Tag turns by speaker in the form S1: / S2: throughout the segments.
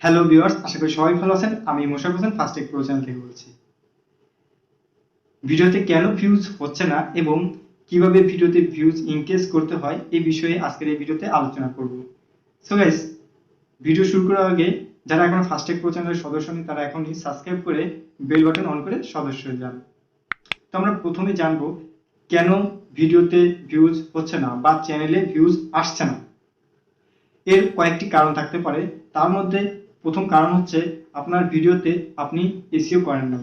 S1: Hello viewers, আশা করি সবাই ভালো আছেন। আমি Mosharraf Hossain first take pro channel থেকে বলছি। ভিডিওতে কেন ভিউজ হচ্ছে না এবং কিভাবে ভিডিওতে ভিউজ ইনক্রিজ করতে হয় এই বিষয়ে আজকের এই ভিডিওতে আলোচনা করব। সো গাইস, ভিডিও শুরু করার আগে যারা এখন ফার্স্ট টেক প্রো চ্যানেলের সদস্য নেই তারা এখনই সাবস্ক্রাইব করে বেল বাটন অন করে সদস্য হয়ে যান। তো আমরা প্রথমে জানবো কেন ভিডিওতে ভিউজ হচ্ছে না বা চ্যানেলে ভিউজ আসছে না। এর কয়েকটি কারণ থাকতে পারে। তার মধ্যে প্রথম কারণ হচ্ছে আপনার ভিডিওতে আপনি এসইও করেন না,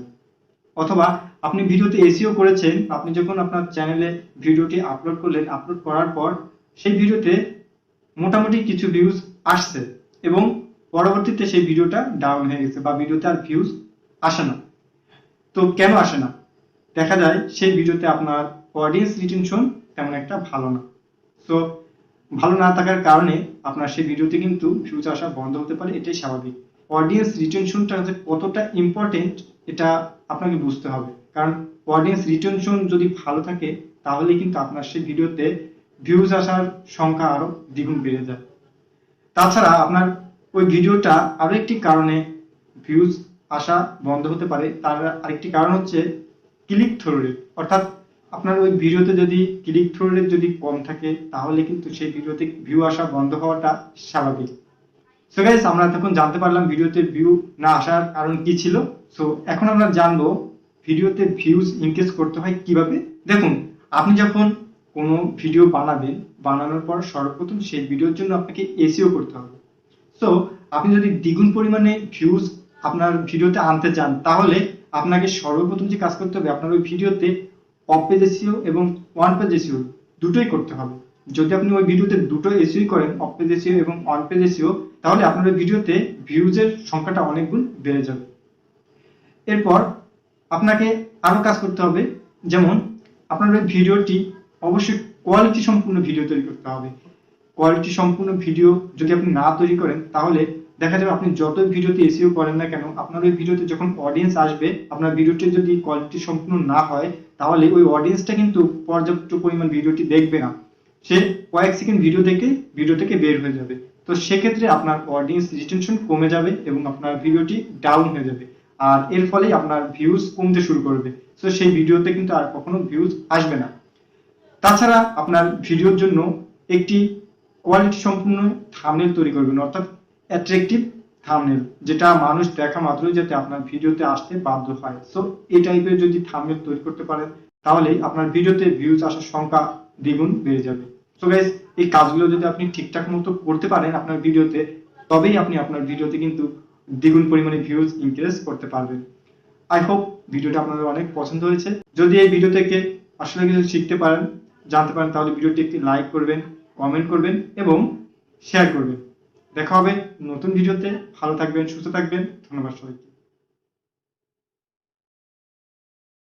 S1: অথবা আপনি ভিডিওতে এসইও করেছেন, আপনি যখন আপনার চ্যানেলে ভিডিওটি আপলোড করলেন, আপলোড করার পর সেই ভিডিওতে মোটামুটি কিছু ভিউজ আসছে এবং পরবর্তীতে সেই ভিডিওটা ডাউন হয়ে গেছে বা ভিডিওতে আর ভিউজ আসে না। তো কেন আসে না? দেখা যায় সেই ভিডিওতে আপনার অডিয়েন্স রিটেনশন তেমন একটা ভালো না। সো ভালো না থাকার কারণে আপনার সেই ভিডিওতে কিন্তু ভিউজ আসা বন্ধ হতে পারে, এটাই স্বাভাবিক। অডিয়েন্স রিটেনশনটা যে কতটা ইম্পর্টেন্ট এটা আপনাকে বুঝতে হবে, কারণ অডিয়েন্স রিটেনশন যদি ভালো থাকে তাহলে কিন্তু আপনার সেই ভিডিওতে ভিউজ আসার সংখ্যা আরো দ্বিগুণ বেড়ে যায়। তাছাড়া আপনার ওই ভিডিওটা আরো একটি কারণে ভিউজ আসা বন্ধ হতে পারে। তার আরেকটি কারণ হচ্ছে ক্লিক থ্রু রেট, অর্থাৎ আপনার ওই ভিডিওতে যদি ক্লিক থ্রু রেট যদি কম থাকে তাহলে কিন্তু সেই ভিডিওতে ভিউ আসা বন্ধ হওয়াটা স্বাভাবিক। সো গাইস, আমরা তখন জানতে পারলাম ভিডিওতে ভিউ না আসার কারণ কি ছিল। সো এখন আমরা জানবো ভিডিওতে ভিউজ ইনক্রিজ করতে হয় কিভাবে। দেখুন, আপনি যখন কোনো ভিডিও বানাবেন, বানানোর পর সর্বপ্রথম সেই ভিডিওর জন্য আপনাকে এসইও করতে হবে। সো আপনি যদি দ্বিগুণ পরিমাণে ভিউজ আপনার ভিডিওতে আনতে চান তাহলে আপনাকে সর্বপ্রথম যে কাজ করতে হবে, আপনার ওই ভিডিওতে অফ পেজ এসইও এবং ওয়ান পেজ এসইও দুটোই করতে হবে। যদি আপনি ওই ভিডিওতে দুটো এসইও করেন, অফ পেজ এসইও এবং অন পেজ এসইও, তাহলে আপনার ওই ভিডিওতে ভিউজের সংখ্যাটা অনেক গুণ বেড়ে যাবে। এরপর আপনাকে আরো কাজ করতে হবে, যেমন আপনার ওই ভিডিওটি অবশ্যই কোয়ালিটি সম্পূর্ণ ভিডিও তৈরি করতে হবে। কোয়ালিটি সম্পূর্ণ ভিডিও যদি আপনি না তৈরি করেন তাহলে দেখা যাবে আপনি যত ভিডিওতে এসইও করেন না কেন, আপনার ওই ভিডিওতে যখন অডিয়েন্স আসবে, আপনার ভিডিওটি যদি কোয়ালিটি সম্পূর্ণ না হয় তাহলে ওই অডিয়েন্সটা কিন্তু পর্যাপ্ত পরিমাণ ভিডিওটি দেখবে না। সে কয়েক সেকেন্ড ভিডিও থেকে বের হয়ে যাবে। তো সেক্ষেত্রে আপনার অডিয়েন্স রিটেনশন কমে যাবে এবং আপনার ভিডিওটি ডাউন হয়ে যাবে, আর এর ফলে আপনার ভিউজ কমতে শুরু করবে। তো সেই ভিডিওতে কিন্তু আর কখনো ভিউজ আসবে না। তাছাড়া আপনার ভিডিওর জন্য একটি কোয়ালিটি সম্পূর্ণ থাম্বনেল তৈরি করবেন, অর্থাৎ অ্যাট্রাকটিভ থাম্বনেল, যেটা মানুষ দেখা মাত্রই যাতে আপনার ভিডিওতে আসতে বাধ্য হয়। সো এই টাইপের যদি থাম্বনেল তৈরি করতে পারেন তাহলে আপনার ভিডিওতে ভিউজ আসার সংখ্যা দ্বিগুণ বেড়ে যাবে। সো গাইস, এই কাজগুলো যদি আপনি ঠিকঠাক মতো করতে পারেন আপনার ভিডিওতে, তবেই আপনি আপনার ভিডিওতে কিন্তু দ্বিগুণ পরিমাণে ভিউজ ইনক্রিজ করতে পারবেন। আই হোপ ভিডিওটা আপনাদের অনেক পছন্দ হয়েছে। যদি এই ভিডিও থেকে আসলে কিছু শিখতে পারেন, জানতে পারেন, তাহলে ভিডিওটি একটি লাইক করবেন, কমেন্ট করবেন এবং শেয়ার করবেন। দেখা হবে নতুন ভিডিওতে। ভালো থাকবেন, সুস্থ থাকবেন। ধন্যবাদ সবাইকে।